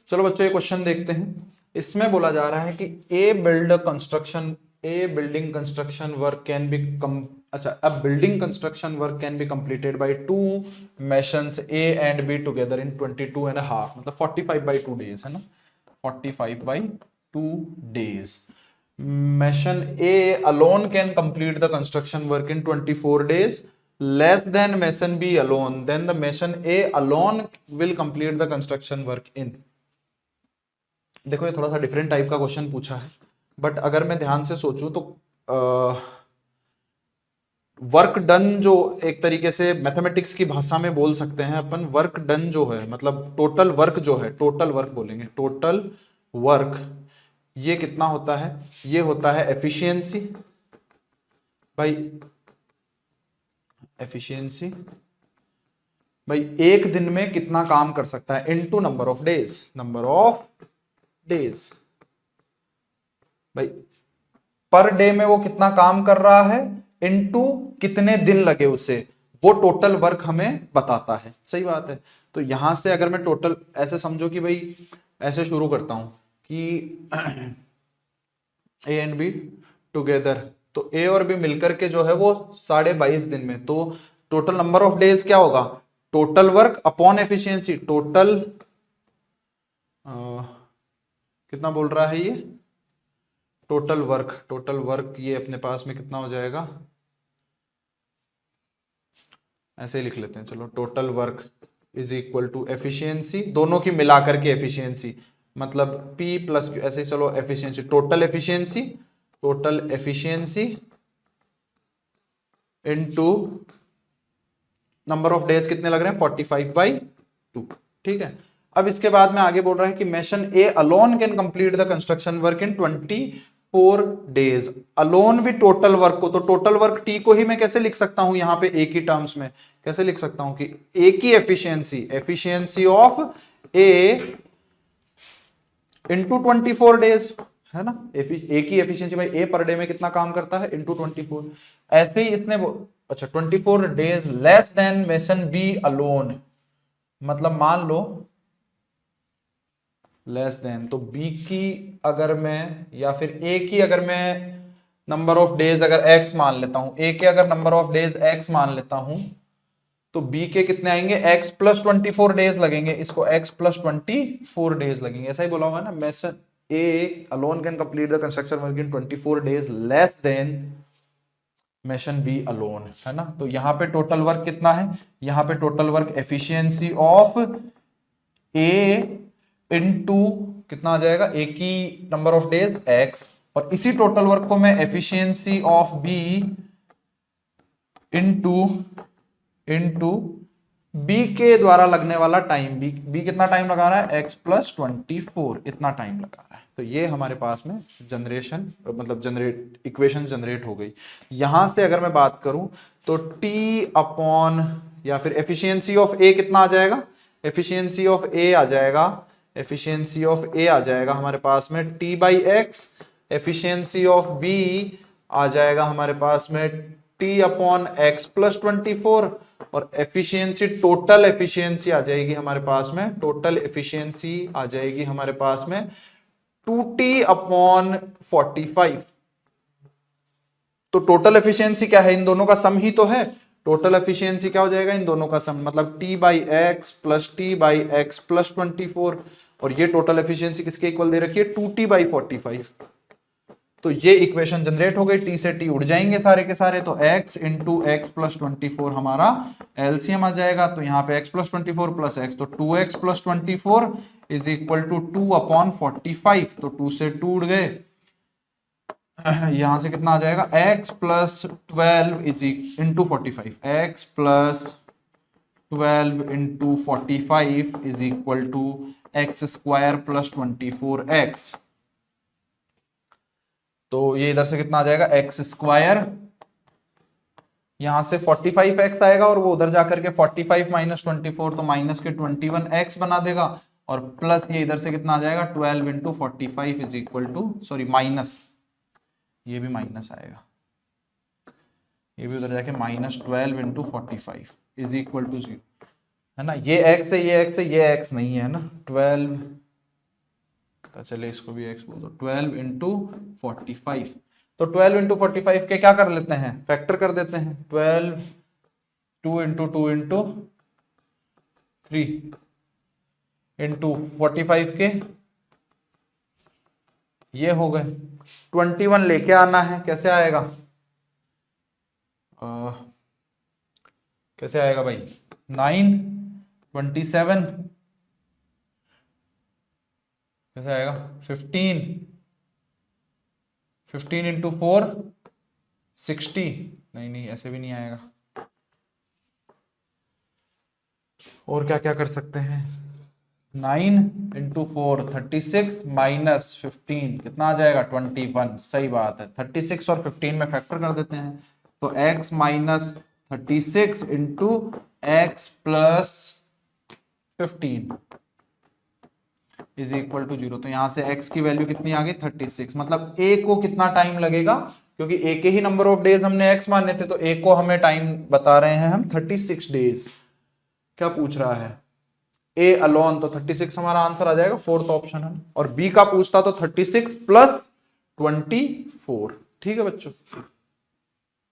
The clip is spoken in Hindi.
चलो बच्चों ये क्वेश्चन देखते हैं। इसमें बोला जा रहा है कि a building construction work can be अच्छा, अब building construction work can be completed by two missions A and B together in 22.5, मतलब 45/2 डेज है ना, 45/2 days. Mission A alone can complete the construction work in 24 days, less than Mission B alone, then the Mission A alone will complete the construction work in। देखो ये थोड़ा सा डिफरेंट टाइप का क्वेश्चन पूछा है, बट अगर मैं ध्यान से सोचूं तो वर्क डन जो एक तरीके से मैथमेटिक्स की भाषा में बोल सकते हैं अपन, वर्क डन जो है मतलब टोटल वर्क जो है, टोटल वर्क बोलेंगे, टोटल वर्क ये कितना होता है, ये होता है एफिशिएंसी भाई, एफिशिएंसी भाई एक दिन में कितना काम कर सकता है into number of days, number of days भाई पर डे में वो कितना काम कर रहा है इनटू कितने दिन लगे उसे, वो टोटल वर्क हमें बताता है। सही बात है। तो यहां से अगर मैं टोटल ऐसे समझो कि भाई ऐसे शुरू करता हूं कि ए एंड बी टुगेदर, तो ए और बी मिलकर के जो है वो 22.5 दिन में, तो टोटल नंबर ऑफ डेज क्या होगा, total work upon efficiency, total कितना बोल रहा है ये, टोटल वर्क ये अपने पास में कितना हो जाएगा, ऐसे ही लिख लेते हैं चलो, total work is equal to efficiency, दोनों की मिलाकर के एफिशिएंसी, मतलब P प्लस Q, ऐसे चलो efficiency, total efficiency into number of days कितने लग रहे हैं 45/2। ठीक है। अब इसके बाद में आगे बोल रहा है कि mason A alone can complete the construction work in 24 days. Alone भी टोटल वर्क को, तो टोटल वर्क टी को ही मैं कैसे लिख सकता हूं यहां पे ए की टर्म्स में, कैसे लिख सकता हूं कि ए की efficiency of A into 24 days है ना, ए की एफिशिएंसी भाई ए पर डे में कितना काम करता है इंटू 24। ऐसे ही इसने अच्छा 24 days less than mason B alone, मतलब मान लो लेस देन, तो बी की अगर मैं या फिर ए की अगर मैं नंबर ऑफ डेज अगर एक्स मान लेता हूं, ए के अगर नंबर ऑफ डेज एक्स मान लेता हूं, तो बी के कितने आएंगे x प्लस 24 डेज लगेंगे, इसको x प्लस 24 डेज लगेंगे, ऐसा ही बोला होगा ना, mason A alone can complete the construction work in 24 days less than mason B alone, है ना। तो यहां पे टोटल वर्क कितना है, यहां पे total work efficiency of A into कितना आ जाएगा, ए की नंबर ऑफ डेज x, और इसी टोटल वर्क को मैं efficiency of B into B के द्वारा लगने वाला टाइम, बी कितना टाइम लगा रहा है x प्लस 24, इतना टाइम लगा रहा है। तो ये हमारे पास में जनरेशन मतलब इक्वेशन जनरेट हो गई। यहां से अगर मैं बात करूं तो t अपॉन या फिर एफिशिएंसी ऑफ ए कितना आ जाएगा, एफिशिएंसी ऑफ ए आ जाएगा हमारे पास में t by x, efficiency of B आ जाएगा हमारे पास में t अपॉन एक्स प्लस 24, और एफिशिएंसी टोटल एफिशिएंसी आ जाएगी हमारे पास में, टोटल एफिशिएंसी आ जाएगी हमारे पास में 2t अपॉन 45। तो टोटल एफिशिएंसी क्या है, इन दोनों का सम ही तो है, टोटल एफिशिएंसी क्या हो जाएगा, इन दोनों का सम, मतलब t by x plus T by x plus 24, और ये टोटल एफिशिएंसी किसके इक्वल दे रखी है 2t बाई 45। तो ये इक्वेशन जनरेट हो गई, t से t उड़ जाएंगे सारे के सारे, तो x इंटू एक्स प्लस 24 हमारा एलसीएम आ जाएगा। तो यहाँ पे x प्लस 24 प्लस एक्स, तो 2x plus 24 is equal to 2 upon 45, तो 2 से 2 उड़ गए, यहां से कितना आ जाएगा x plus 12 is into 45, x plus 12 into 45 is equal to x square plus 24x। तो ये इधर से कितना आ जाएगा एक्स स्क्वायर, यहां से 45x आएगा और वो उधर जाकर के 45 माइनस 24 तो माइनस के 21x बना देगा, और प्लस ये इधर से कितना आ जाएगा 12 into 45 is equal to, sorry minus, ये भी माइनस आएगा, ये भी उधर जाके minus 12 into 45 is equal to 0, है ना। ये x है, ये x है, ये x नहीं है ना, 12 सकता, चलिए इसको भी x बोल दो। 12 इंटू 45, तो 12 इंटू 45 के क्या कर लेते हैं, फैक्टर कर देते हैं। 12 2 इंटू 2 इंटू 3 इंटू 45 के ये हो गए। 21 लेके आना है, कैसे आएगा, कैसे आएगा भाई, 9 27 कैसे आएगा, 15 इंटू 4 60, नहीं ऐसे भी नहीं आएगा। और क्या क्या कर सकते हैं, 9 इंटू 4 36 माइनस 15 कितना आ जाएगा, 21, सही बात है। 36 और 15 में फैक्टर कर देते हैं, तो x minus 36 into x plus 15 is equal to 0। तो यहां से x की वैल्यू कितनी आ गई, 36। मतलब a को कितना टाइम लगेगा, क्योंकि a के ही नंबर ऑफ डेज हमने x माने थे, तो a को हमें टाइम बता रहे हैं हम 36 डेज। क्या पूछ रहा है, ए अलोन, तो 36 हमारा आंसर आ जाएगा, फोर्थ ऑप्शन है। और बी का पूछता तो 36 प्लस 24। ठीक है बच्चों।